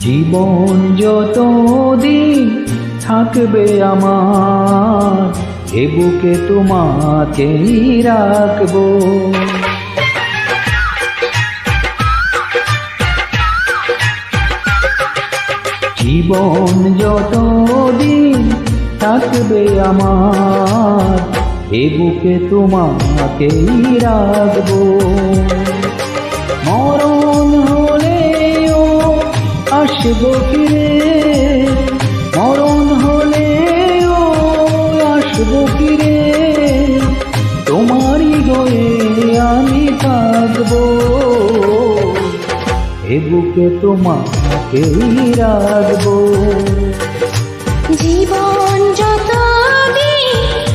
জীবন যতদিন থাকবে আমার, এ বুকে তোমাকেই রাখবো। জীবন যতদিন থাকবে আমার, এ বুকে তোমাকেই রাখবো। মরণ হলেও আসবো ফিরে, মরণ হলেও আসবো ফিরে, তোমারই হয়ে আমি থাকবো। এ বুকে তোমাকেই রাখবো। জীবন যতদিন